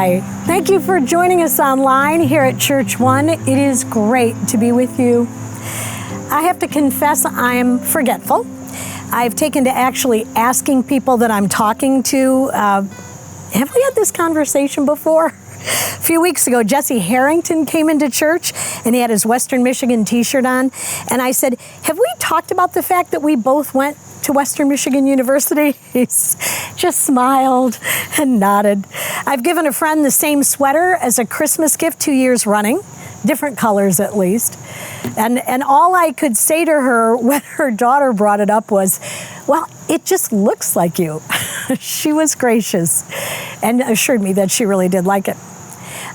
Hi, thank you for joining us online here at ChurchOne. It is great to be with you. I have to confess I am forgetful. I've taken to actually asking people that I'm talking to, have we had this conversation before? A few weeks ago, Jesse Harrington came into church and he had his Western Michigan t-shirt on. And I said, have we talked about the fact that we both went to Western Michigan University? He's just smiled and nodded. I've given a friend the same sweater as a Christmas gift 2 years running, different colors at least. And all I could say to her when her daughter brought it up was, well, it just looks like you. She was gracious and assured me that she really did like it.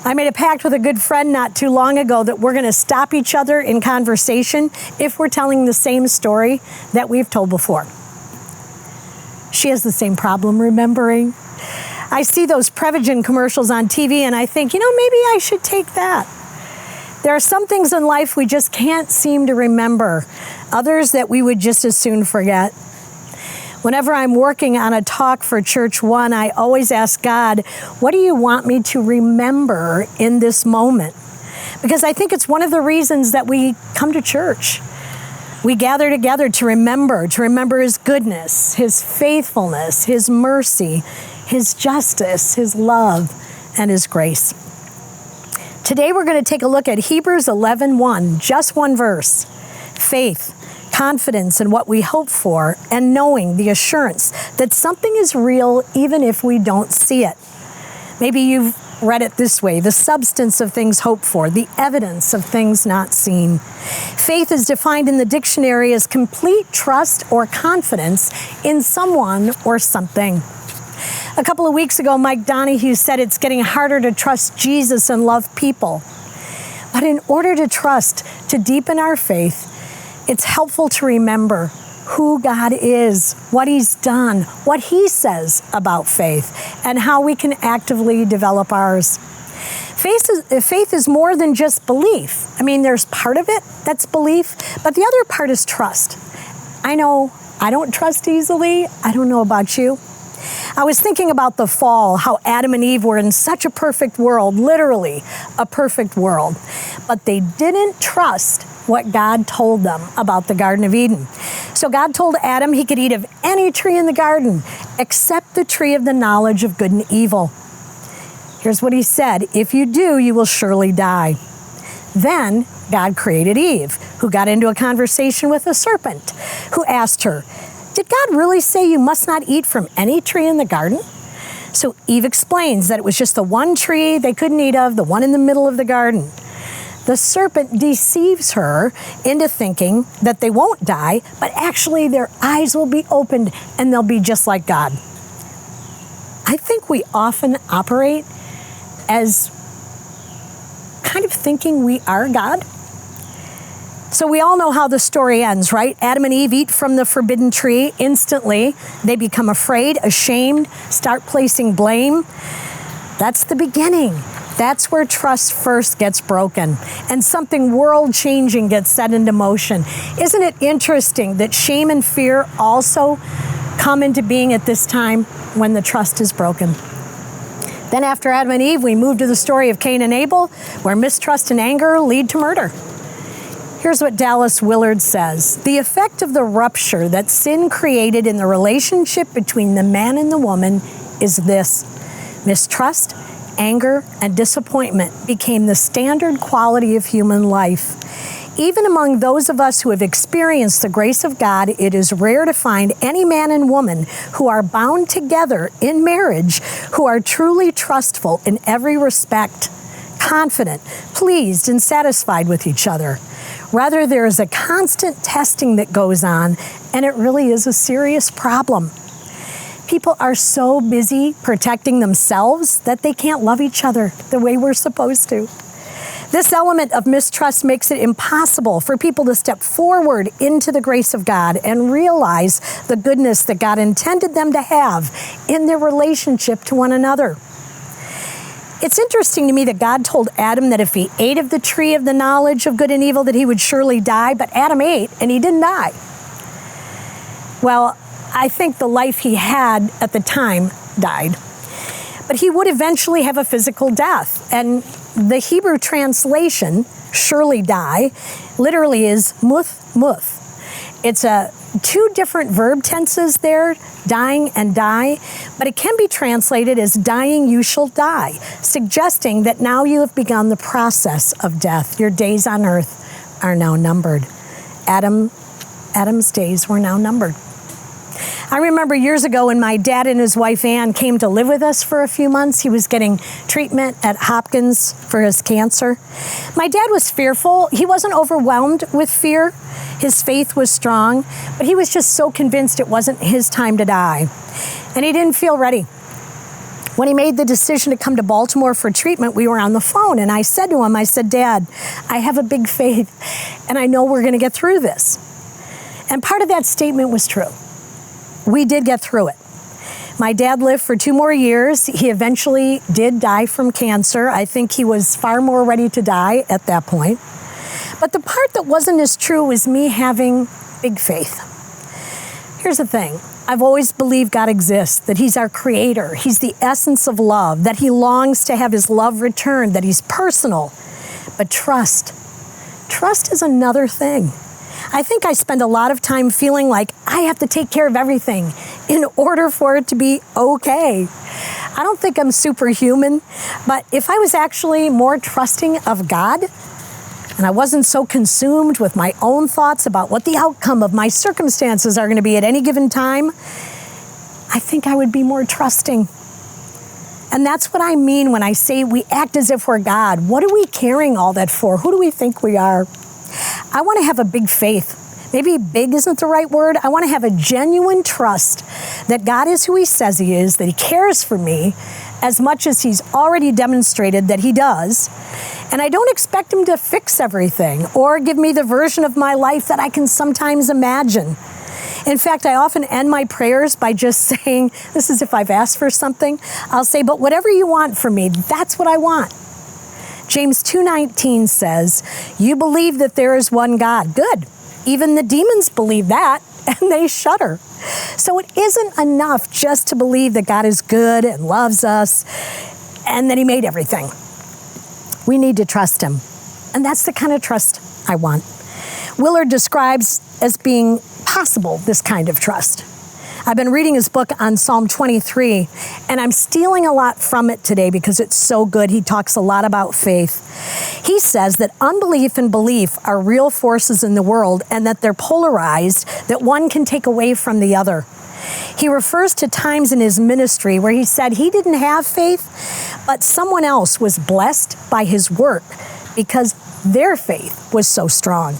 I made a pact with a good friend not too long ago that we're going to stop each other in conversation if we're telling the same story that we've told before. She has the same problem remembering. I see those Prevagen commercials on TV and I think, maybe I should take that. There are some things in life we just can't seem to remember, others that we would just as soon forget. Whenever I'm working on a talk for ChurchOne, I always ask God, what do you want me to remember in this moment? Because I think it's one of the reasons that we come to church. We gather together to remember His goodness, His faithfulness, His mercy, His justice, His love, and His grace. Today we're going to take a look at Hebrews 11:1, just one verse. Faith, confidence in what we hope for, and knowing the assurance that something is real even if we don't see it. Maybe you've read it this way: the substance of things hoped for, the evidence of things not seen. Faith is defined in the dictionary as complete trust or confidence in someone or something. A couple of weeks ago, Mike Donahue said it's getting harder to trust Jesus and love people. But in order to trust, to deepen our faith, it's helpful to remember who God is, what He's done, what He says about faith, and how we can actively develop ours. Faith is more than just belief. There's part of it that's belief, but the other part is trust. I know I don't trust easily. I don't know about you. I was thinking about the fall, how Adam and Eve were in such a perfect world, literally a perfect world, but they didn't trust what God told them about the Garden of Eden. So God told Adam he could eat of any tree in the garden except the tree of the knowledge of good and evil. Here's what He said: if you do, you will surely die. Then God created Eve, who got into a conversation with a serpent, who asked her, did God really say you must not eat from any tree in the garden? So Eve explains that it was just the one tree they couldn't eat of, the one in the middle of the garden. The serpent deceives her into thinking that they won't die, but actually their eyes will be opened and they'll be just like God. I think we often operate as kind of thinking we are God. So we all know how the story ends, right? Adam and Eve eat from the forbidden tree. Instantly, they become afraid, ashamed, start placing blame. That's the beginning. That's where trust first gets broken and something world-changing gets set into motion. Isn't it interesting that shame and fear also come into being at this time when the trust is broken? Then after Adam and Eve, we move to the story of Cain and Abel, where mistrust and anger lead to murder. Here's what Dallas Willard says: the effect of the rupture that sin created in the relationship between the man and the woman is this: mistrust, anger, and disappointment became the standard quality of human life. Even among those of us who have experienced the grace of God, it is rare to find any man and woman who are bound together in marriage who are truly trustful in every respect, confident, pleased, and satisfied with each other. Rather, there is a constant testing that goes on, and it really is a serious problem. People are so busy protecting themselves that they can't love each other the way we're supposed to. This element of mistrust makes it impossible for people to step forward into the grace of God and realize the goodness that God intended them to have in their relationship to one another. It's interesting to me that God told Adam that if he ate of the tree of the knowledge of good and evil, that he would surely die, but Adam ate and he didn't die. Well, I think the life he had at the time died. but he would eventually have a physical death. And the Hebrew translation, surely die, literally is muth, muth. It's two different verb tenses there, dying and die, but it can be translated as dying you shall die, suggesting that now you have begun the process of death. Your days on earth are now numbered. Adam's days were now numbered. I remember years ago when my dad and his wife Ann came to live with us for a few months. He was getting treatment at Hopkins for his cancer. My dad was fearful. He wasn't overwhelmed with fear. His faith was strong, but he was just so convinced it wasn't his time to die. And he didn't feel ready. When he made the decision to come to Baltimore for treatment, we were on the phone, and I said to him, Dad, I have a big faith, and I know we're going to get through this. And part of that statement was true. We did get through it. My dad lived for 2 more years. He eventually did die from cancer. I think he was far more ready to die at that point. But the part that wasn't as true was me having big faith. Here's the thing. I've always believed God exists, that he's our creator. He's the essence of love, that he longs to have his love returned, that he's personal. But trust is another thing. I think I spend a lot of time feeling like I have to take care of everything in order for it to be okay. I don't think I'm superhuman, but if I was actually more trusting of God, and I wasn't so consumed with my own thoughts about what the outcome of my circumstances are going to be at any given time, I think I would be more trusting. And that's what I mean when I say we act as if we're God. What are we carrying all that for? Who do we think we are? I want to have a big faith. Maybe big isn't the right word. I want to have a genuine trust that God is who he says he is, that he cares for me as much as he's already demonstrated that he does. And I don't expect him to fix everything or give me the version of my life that I can sometimes imagine. In fact, I often end my prayers by just saying, this is if I've asked for something, I'll say, but whatever you want from me, that's what I want. James 2:19 says, you believe that there is one God. Good. Even the demons believe that, and they shudder. So it isn't enough just to believe that God is good and loves us and that he made everything. We need to trust him. And that's the kind of trust I want. Willard describes as being possible this kind of trust. I've been reading his book on Psalm 23, and I'm stealing a lot from it today because it's so good. He talks a lot about faith. He says that unbelief and belief are real forces in the world and that they're polarized, that one can take away from the other. He refers to times in his ministry where he said he didn't have faith, but someone else was blessed by his work because their faith was so strong.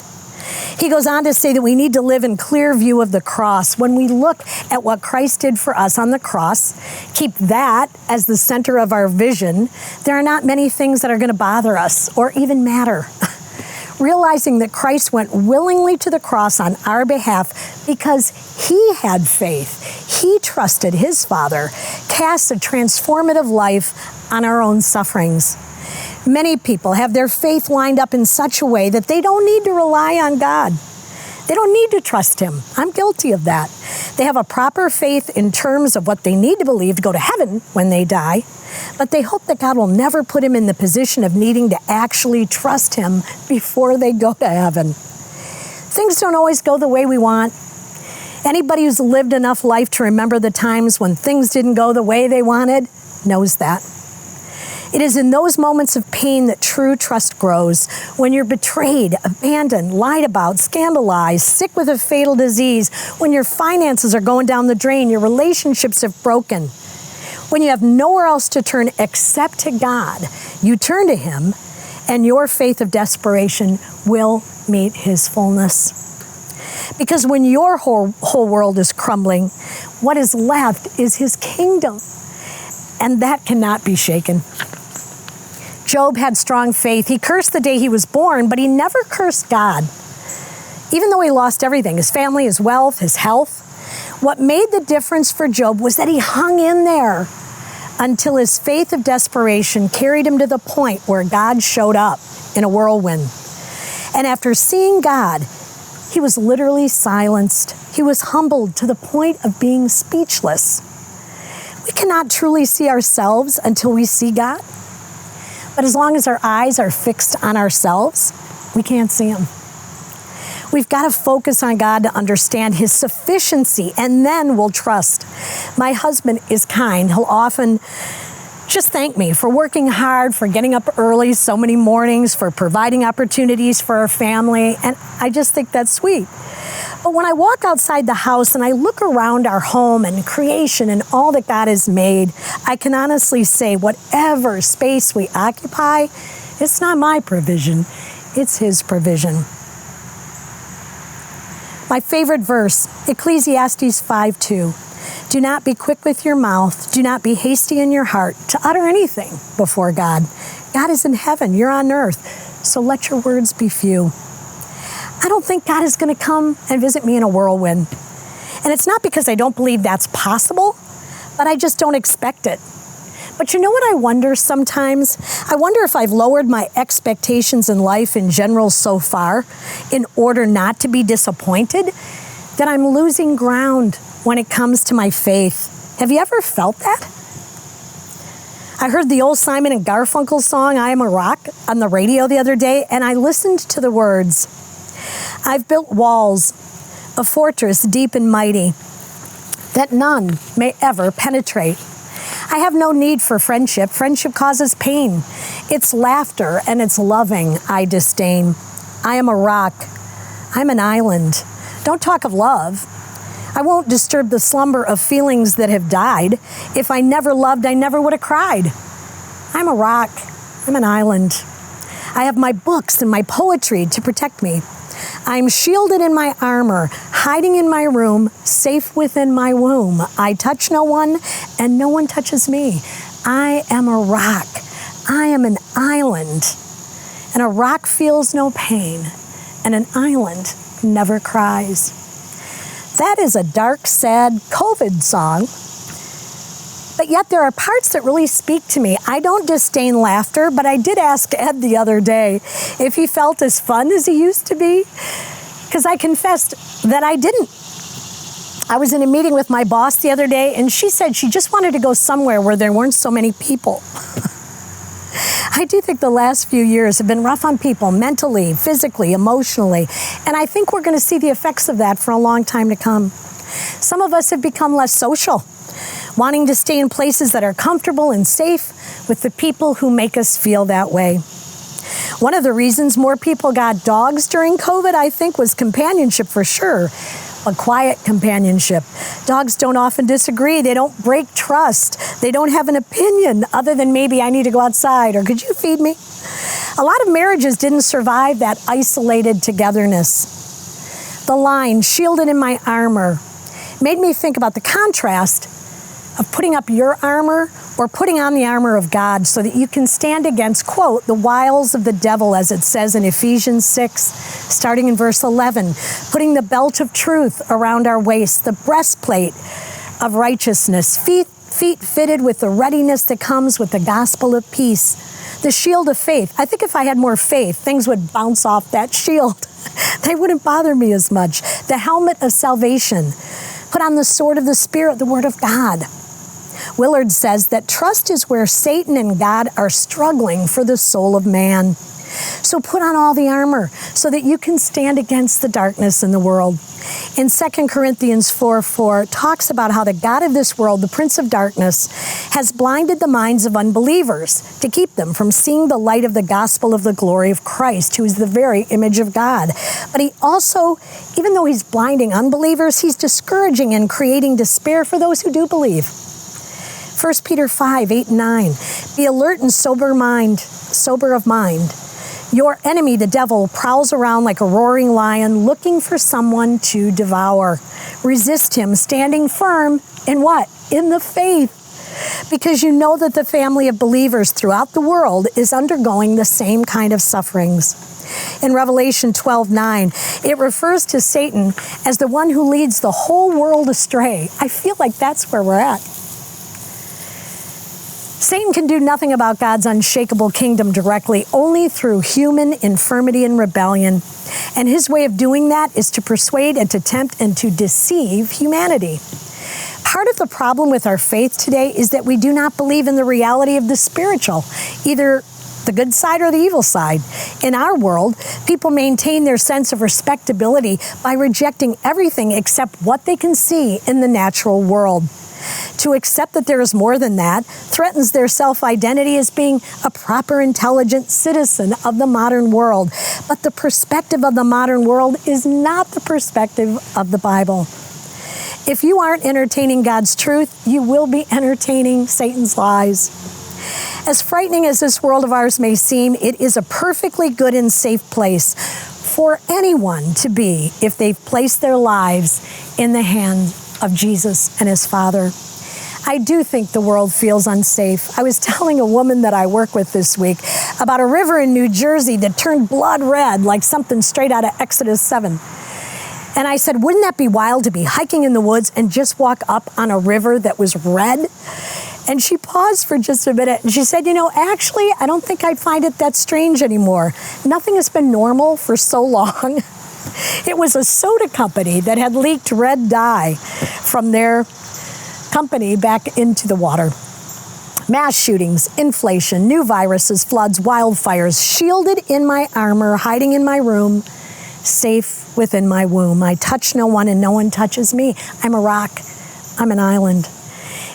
He goes on to say that we need to live in clear view of the cross. When we look at what Christ did for us on the cross, keep that as the center of our vision, there are not many things that are going to bother us or even matter. Realizing that Christ went willingly to the cross on our behalf because he had faith, he trusted his Father, casts a transformative life on our own sufferings. Many people have their faith lined up in such a way that they don't need to rely on God. They don't need to trust him. I'm guilty of that. They have a proper faith in terms of what they need to believe to go to heaven when they die, but they hope that God will never put him in the position of needing to actually trust him before they go to heaven. Things don't always go the way we want. Anybody who's lived enough life to remember the times when things didn't go the way they wanted knows that. It is in those moments of pain that true trust grows. When you're betrayed, abandoned, lied about, scandalized, sick with a fatal disease, when your finances are going down the drain, your relationships have broken, when you have nowhere else to turn except to God, you turn to him, and your faith of desperation will meet his fullness. Because when your whole world is crumbling, what is left is his kingdom, and that cannot be shaken. Job had strong faith. He cursed the day he was born, but he never cursed God. Even though he lost everything, his family, his wealth, his health, what made the difference for Job was that he hung in there until his faith of desperation carried him to the point where God showed up in a whirlwind. And after seeing God, he was literally silenced. He was humbled to the point of being speechless. We cannot truly see ourselves until we see God. But as long as our eyes are fixed on ourselves, we can't see Him. We've got to focus on God to understand His sufficiency, and then we'll trust. My husband is kind. He'll often just thank me for working hard, for getting up early so many mornings, for providing opportunities for our family, and I just think that's sweet. But when I walk outside the house and I look around our home and creation and all that God has made, I can honestly say whatever space we occupy, it's not my provision, it's His provision. My favorite verse, Ecclesiastes 5:2. Do not be quick with your mouth. Do not be hasty in your heart to utter anything before God. God is in heaven. You're on earth. So let your words be few. I don't think God is going to come and visit me in a whirlwind. And it's not because I don't believe that's possible, but I just don't expect it. But you know what I wonder sometimes? I wonder if I've lowered my expectations in life in general so far in order not to be disappointed that I'm losing ground when it comes to my faith. Have you ever felt that? I heard the old Simon and Garfunkel song, I Am a Rock, on the radio the other day, and I listened to the words. I've built walls, a fortress deep and mighty, that none may ever penetrate. I have no need for friendship. Friendship causes pain. It's laughter and it's loving I disdain. I am a rock. I'm an island. Don't talk of love. I won't disturb the slumber of feelings that have died. If I never loved, I never would have cried. I'm a rock. I'm an island. I have my books and my poetry to protect me. I'm shielded in my armor, hiding in my room, safe within my womb. I touch no one, and no one touches me. I am a rock. I am an island. And a rock feels no pain, and an island never cries. That is a dark, sad COVID song. But yet there are parts that really speak to me. I don't disdain laughter, but I did ask Ed the other day if he felt as fun as he used to be, because I confessed that I didn't. I was in a meeting with my boss the other day, and she said she just wanted to go somewhere where there weren't so many people. I do think the last few years have been rough on people, mentally, physically, emotionally, and I think we're going to see the effects of that for a long time to come. Some of us have become less social, wanting to stay in places that are comfortable and safe with the people who make us feel that way. One of the reasons more people got dogs during COVID, I think, was companionship for sure. A quiet companionship. Dogs don't often disagree. They don't break trust. They don't have an opinion other than maybe I need to go outside or could you feed me? A lot of marriages didn't survive that isolated togetherness. The line, shielded in my armor, made me think about the contrast of putting up your armor or putting on the armor of God so that you can stand against, quote, the wiles of the devil, as it says in Ephesians 6, starting in verse 11, putting the belt of truth around our waist, the breastplate of righteousness, feet fitted with the readiness that comes with the gospel of peace, the shield of faith. I think if I had more faith, things would bounce off that shield. They wouldn't bother me as much. The helmet of salvation. Put on the sword of the Spirit, the word of God. Willard says that trust is where Satan and God are struggling for the soul of man. So put on all the armor so that you can stand against the darkness in the world. In 2 Corinthians 4:4, it talks about how the God of this world, the prince of darkness, has blinded the minds of unbelievers to keep them from seeing the light of the gospel of the glory of Christ, who is the very image of God. But he also, even though he's blinding unbelievers, he's discouraging and creating despair for those who do believe. 1 Peter 5:8-9, be alert and sober of mind. Your enemy, the devil, prowls around like a roaring lion looking for someone to devour. Resist him, standing firm in what? In the faith. Because you know that the family of believers throughout the world is undergoing the same kind of sufferings. In Revelation 12:9, it refers to Satan as the one who leads the whole world astray. I feel like that's where we're at. Satan can do nothing about God's unshakable kingdom directly, only through human infirmity and rebellion. And his way of doing that is to persuade and to tempt and to deceive humanity. Part of the problem with our faith today is that we do not believe in the reality of the spiritual, either the good side or the evil side. In our world, people maintain their sense of respectability by rejecting everything except what they can see in the natural world. To accept that there is more than that threatens their self-identity as being a proper, intelligent citizen of the modern world. But the perspective of the modern world is not the perspective of the Bible. If you aren't entertaining God's truth, you will be entertaining Satan's lies. As frightening as this world of ours may seem, it is a perfectly good and safe place for anyone to be if they've placed their lives in the hands of Jesus and his Father. I do think the world feels unsafe. I was telling a woman that I work with this week about a river in New Jersey that turned blood red like something straight out of Exodus 7. And I said, wouldn't that be wild to be hiking in the woods and just walk up on a river that was red? And she paused for just a minute and she said, actually, I don't think I find it that strange anymore. Nothing has been normal for so long. It was a soda company that had leaked red dye from their company back into the water. Mass shootings, inflation, new viruses, floods, wildfires, shielded in my armor, hiding in my room, safe within my womb. I touch no one and no one touches me. I'm a rock. I'm an island.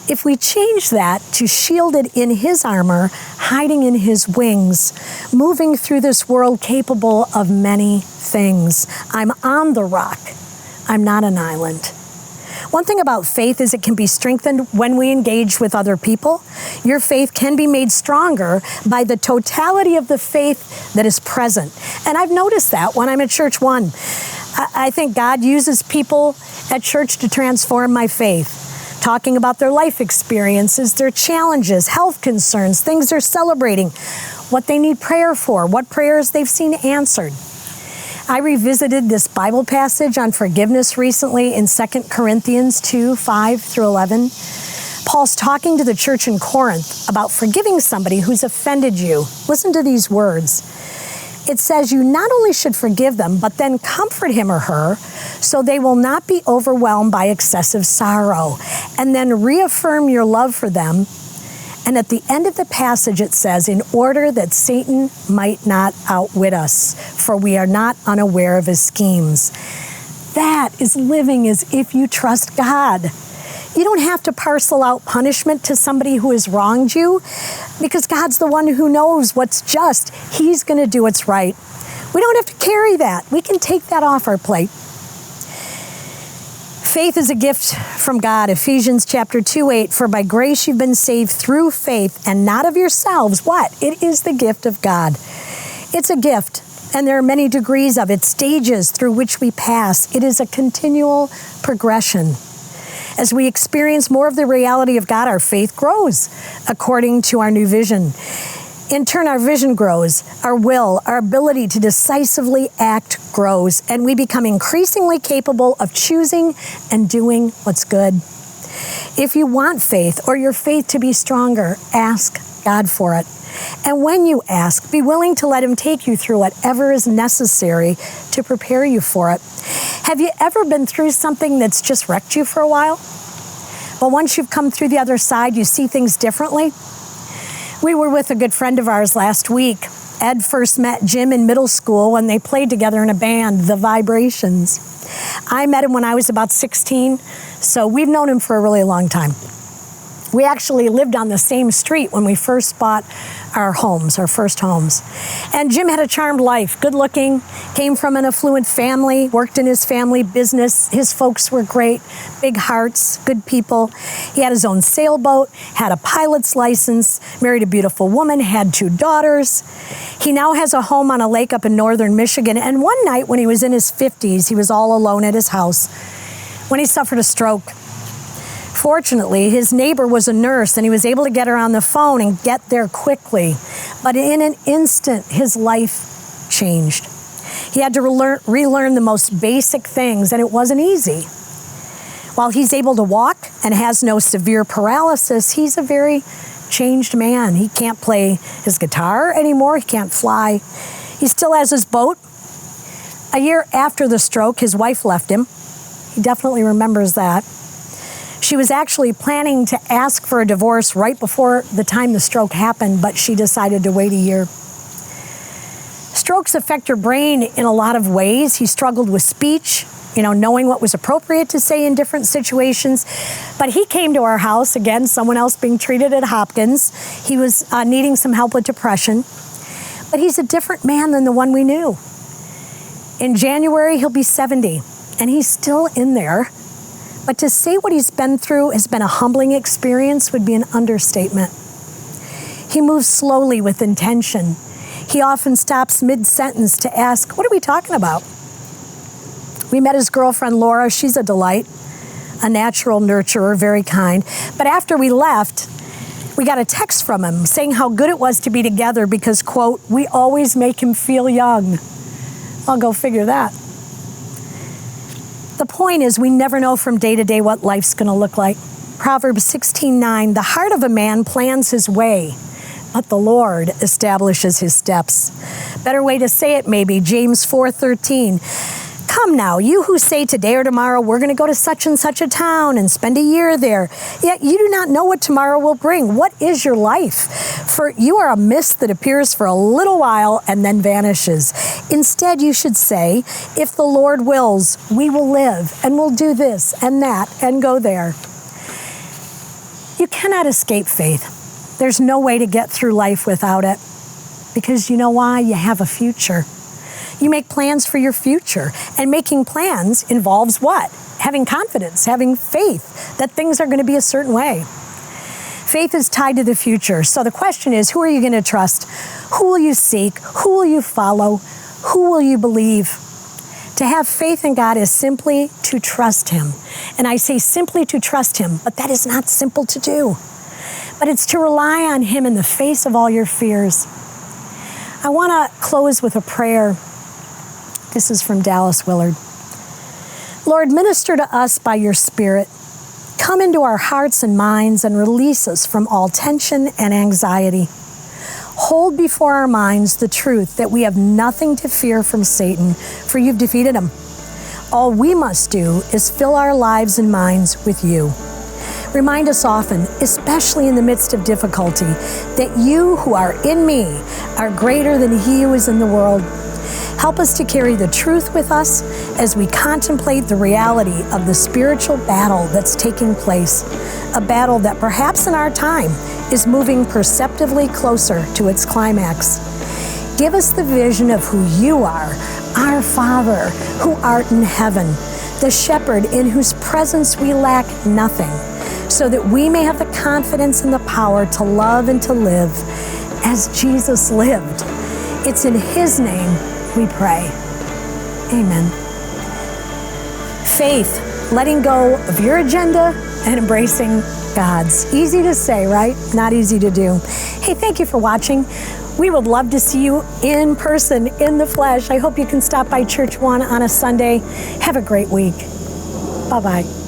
If we change that to shielded in his armor, hiding in his wings, moving through this world capable of many things. I'm on the rock. I'm not an island. One thing about faith is it can be strengthened when we engage with other people. Your faith can be made stronger by the totality of the faith that is present. And I've noticed that when I'm at ChurchOne. I think God uses people at church to transform my faith. Talking about their life experiences, their challenges, health concerns, things they're celebrating, what they need prayer for, what prayers they've seen answered. I revisited this Bible passage on forgiveness recently in 2 Corinthians 2, 5 through 11. Paul's talking to the church in Corinth about forgiving somebody who's offended you. Listen to these words. It says you not only should forgive them, but then comfort him or her so they will not be overwhelmed by excessive sorrow. And then reaffirm your love for them. And at the end of the passage it says, in order that Satan might not outwit us, for we are not unaware of his schemes. That is living as if you trust God. You don't have to parcel out punishment to somebody who has wronged you because God's the one who knows what's just. He's going to do what's right. We don't have to carry that. We can take that off our plate. Faith is a gift from God. Ephesians chapter 2:8, for by grace you've been saved through faith and not of yourselves. What? It is the gift of God. It's a gift, and there are many degrees of it, stages through which we pass. It is a continual progression. As we experience more of the reality of God, our faith grows according to our new vision. In turn, our vision grows, our will, our ability to decisively act grows, and we become increasingly capable of choosing and doing what's good. If you want faith or your faith to be stronger, ask God for it. And when you ask, be willing to let him take you through whatever is necessary to prepare you for it. Have you ever been through something that's just wrecked you for a while? But once you've come through the other side, you see things differently? We were with a good friend of ours last week. Ed first met Jim in middle school when they played together in a band, The Vibrations. I met him when I was about 16, so we've known him for a really long time. We actually lived on the same street when we first bought our first homes. And Jim had a charmed life, good looking, came from an affluent family, worked in his family business. His folks were great, big hearts, good people. He had his own sailboat, had a pilot's license, married a beautiful woman, had 2 daughters. He now has a home on a lake up in northern Michigan. And one night when he was in his 50s, he was all alone at his house when he suffered a stroke. Fortunately, his neighbor was a nurse and he was able to get her on the phone and get there quickly. But in an instant, his life changed. He had to relearn the most basic things, and it wasn't easy. While he's able to walk and has no severe paralysis, he's a very changed man. He can't play his guitar anymore. He can't fly. He still has his boat. A year after the stroke, his wife left him. He definitely remembers that. She was actually planning to ask for a divorce right before the time the stroke happened, but she decided to wait a year. Strokes affect your brain in a lot of ways. He struggled with speech, knowing what was appropriate to say in different situations. But he came to our house, again, someone else being treated at Hopkins. He was needing some help with depression. But he's a different man than the one we knew. In January, he'll be 70, and he's still in there. But to say what he's been through has been a humbling experience would be an understatement. He moves slowly with intention. He often stops mid-sentence to ask, what are we talking about? We met his girlfriend, Laura. She's a delight, a natural nurturer, very kind. But after we left, we got a text from him saying how good it was to be together because, quote, we always make him feel young. I'll go figure that. The point is we never know from day to day what life's going to look like. Proverbs 16:9, the heart of a man plans his way, but the Lord establishes his steps. Better way to say it maybe, James 4:13. Come now, you who say today or tomorrow, we're going to go to such and such a town and spend a year there, yet you do not know what tomorrow will bring. What is your life? For you are a mist that appears for a little while and then vanishes. Instead, you should say, if the Lord wills, we will live and we'll do this and that and go there. You cannot escape faith. There's no way to get through life without it. Because you know why? You have a future. You make plans for your future. And making plans involves what? Having confidence, having faith that things are going to be a certain way. Faith is tied to the future. So the question is, who are you going to trust? Who will you seek? Who will you follow? Who will you believe? To have faith in God is simply to trust Him. And I say simply to trust Him, but that is not simple to do. But it's to rely on Him in the face of all your fears. I want to close with a prayer. This is from Dallas Willard. Lord, minister to us by your Spirit. Come into our hearts and minds and release us from all tension and anxiety. Hold before our minds the truth that we have nothing to fear from Satan, for you've defeated him. All we must do is fill our lives and minds with you. Remind us often, especially in the midst of difficulty, that you who are in me are greater than he who is in the world. Help us to carry the truth with us as we contemplate the reality of the spiritual battle that's taking place, a battle that perhaps in our time is moving perceptively closer to its climax. Give us the vision of who you are, our Father, who art in heaven, the shepherd in whose presence we lack nothing, so that we may have the confidence and the power to love and to live as Jesus lived. It's in his name we pray. Amen. Faith, letting go of your agenda and embracing God's. Easy to say, right? Not easy to do. Hey, thank you for watching. We would love to see you in person, in the flesh. I hope you can stop by ChurchOne on a Sunday. Have a great week. Bye-bye.